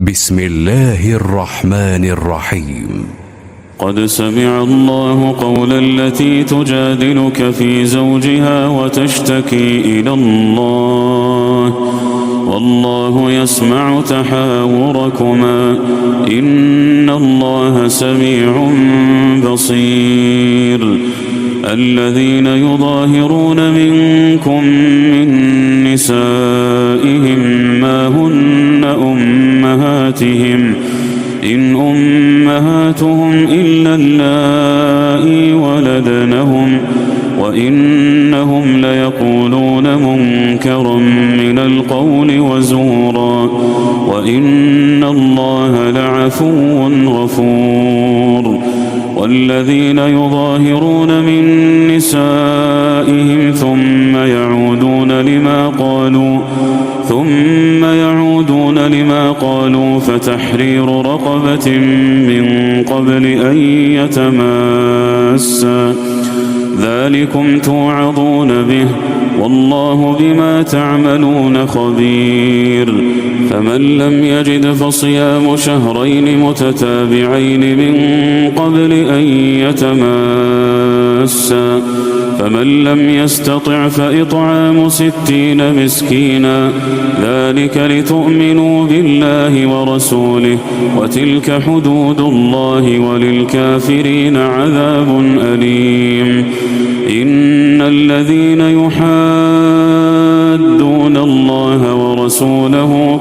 بسم الله الرحمن الرحيم. قد سمع الله قول التي تجادلك في زوجها وتشتكي إلى الله والله يسمع تحاوركما إن الله سميع بصير. الذين يظاهرون منكم من نسائهم ما هن أمهاتهم إن أمهاتهم إلا اللائي ولدنهم وإنهم ليقولون منكرا من القول وزورا وإن الله لعفو غفور. والذين يظاهرون من نسائهم ثم يعودون لما قالوا فتحرير رقبة من قبل أن يتماسا ذلكم توعظون به والله بما تعملون خبير. فمن لم يجد فصيام شهرين متتابعين من قبل أن يتماسا فمن لم يستطع فإطعام 60 مسكينا ذلك لتؤمنوا بالله ورسوله وتلك حدود الله وللكافرين عذاب أليم. إن الذين يحادون الله ورسوله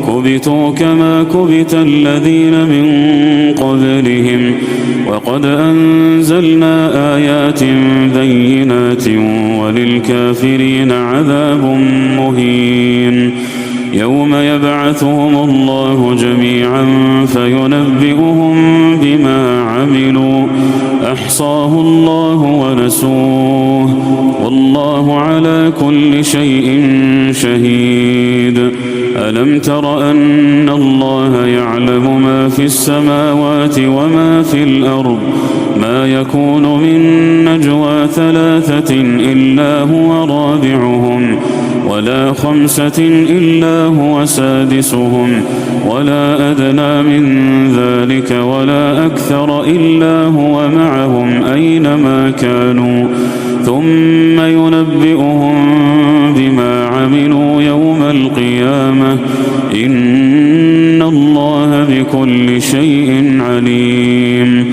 كبتوا كما كبت الذين من قبلهم وقد أنزلنا آيات بينات وللكافرين عذاب مهين. يوم يبعثهم الله جميعا فينبئهم بما عملوا أحصاه الله ونسوه والله على كل شيء شهيد. ألم تر أن الله يعلم ما في السماوات وما في الأرض ما يكون من نجوى 3 إلا هو رابعهم ولا 5 إلا هو سادسهم ولا أدنى من ذلك ولا أكثر إلا هو معهم أينما كانوا ثم ينبئهم بما عملوا يوم القيامة إن الله بكل شيء عليم.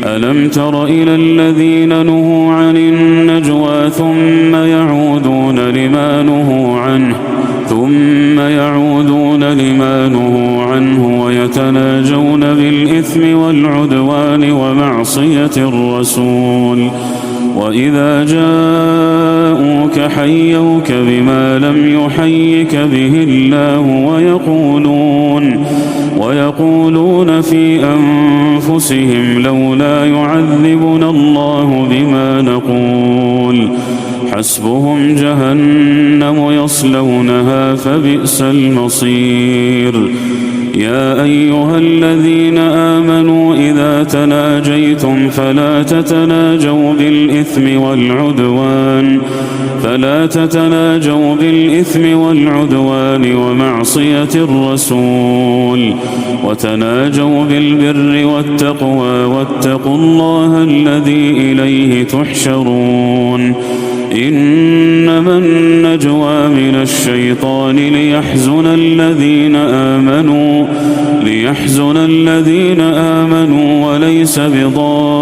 ألم تر إلى الذين نهوا عن النجوى ثم يعودون لما نهوا عنه ويتناجون بالإثم والعدوان ومعصية الرسول وإذا جاءوك حيوك بما لم يحيك به الله ويقولون في أنفسهم لولا يعذبنا الله بما نقول حسبهم جهنم يصلونها فبئس المصير. يا أيها الذين آمنوا إذا تناجيتم فلا تتناجوا بالإثم والعدوان ومعصية الرسول وتناجوا بالبر والتقوى واتقوا الله الذي إليه تحشرون. إنما النجوى من الشيطان ليحزن الذين آمنوا وليس بضارهم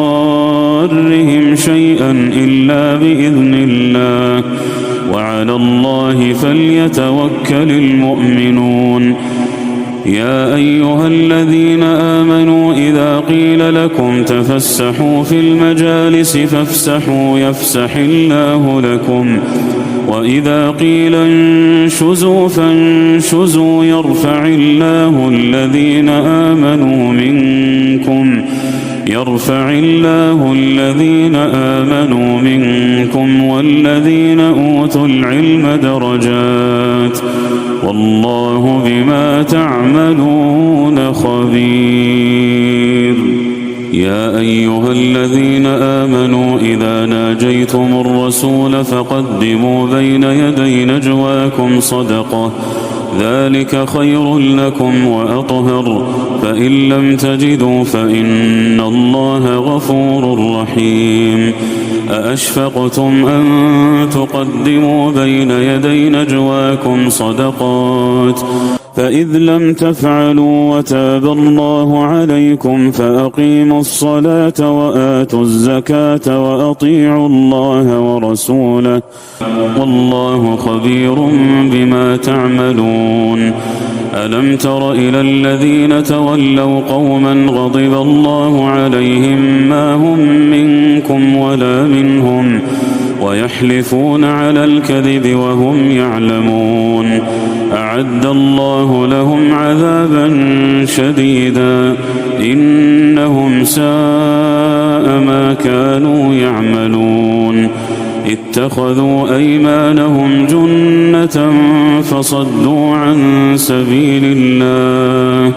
شيئا إلا بإذن الله وعلى الله فليتوكل المؤمنون. يا أيها الذين آمنوا إذا قيل لكم تفسحوا في المجالس فافسحوا يفسح الله لكم وإذا قيل انشزوا فانشزوا يرفع الله الذين آمنوا منكم والذين أوتوا العلم درجات والله بما تعملون خبير. يا أيها الذين آمنوا إذا ناجيتم الرسول فقدموا بين يدي نجواكم صدقة ذلك خير لكم وأطهر، فإن لم تجدوا فإن الله غفور رحيم. أأشفقتم أن تقدموا بين يدي نجواكم صدقات، فإذ لم تفعلوا وتاب الله عليكم فأقيموا الصلاة وآتوا الزكاة وأطيعوا الله ورسوله، والله خبير بما تعملون. ألم تر إلى الذين تولوا قوما غضب الله عليهم ما هم منكم ولا منهم ويحلفون على الكذب وهم يعلمون، أعد الله لهم عذابا شديدا إنهم ساء ما كانوا يعملون. اتخذوا أيمانهم جنة فصدوا عن سبيل الله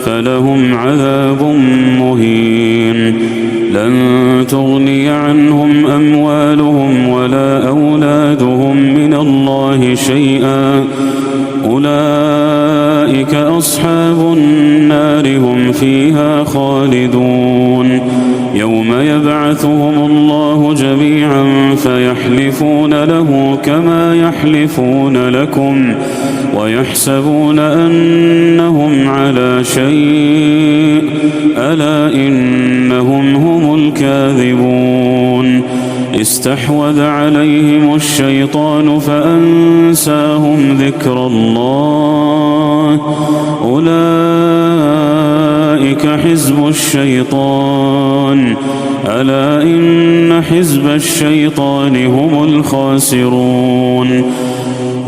فلهم عذاب مهين. لن تغني عنهم أموالهم ولا أولادهم من الله شيئا، أولئك أصحاب النار هم فيها خالدون. يوم يبعثهم الله جميعا فيحلفون له كما يحلفون لكم ويحسبون أنهم على شيء، ألا إنهم هم الكاذبون. استحوذ عليهم الشيطان فأنساهم ذكر الله، أولئك حزب الشيطان، ألا إن حزب الشيطان هم الخاسرون.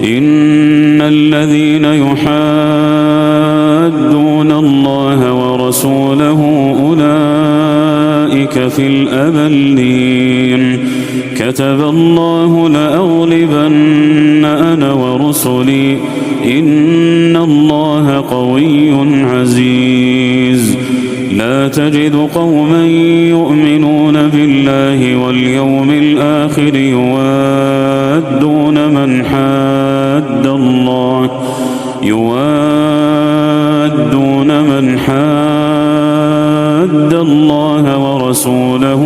إن الذين يحادون الله ورسوله أولئك في الأذلين. كتب الله لأغلبن أنا ورسلي إن الله قوي عزيز. لا تجد قوما يؤمنون بالله واليوم الآخر يوادون من حاد الله ورسوله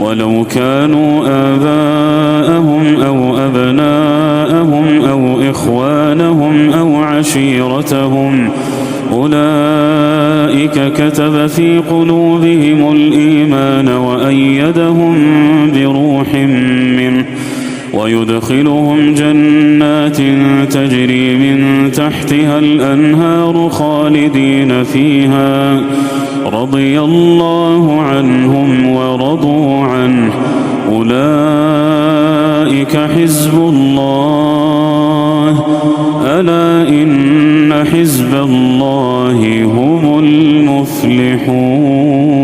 ولو كانوا آباءهم أو أبناءهم أو إخوانهم أو عشيرتهم، أولئك كتب في قلوبهم الإيمان وأيدهم بروح منه ويدخلهم جنات تجري من تحتها الأنهار خالدين فيها، رضي الله عنهم ورضوا عنه، أولئك حزب الله، ألا إن حزب الله هم المفلحون.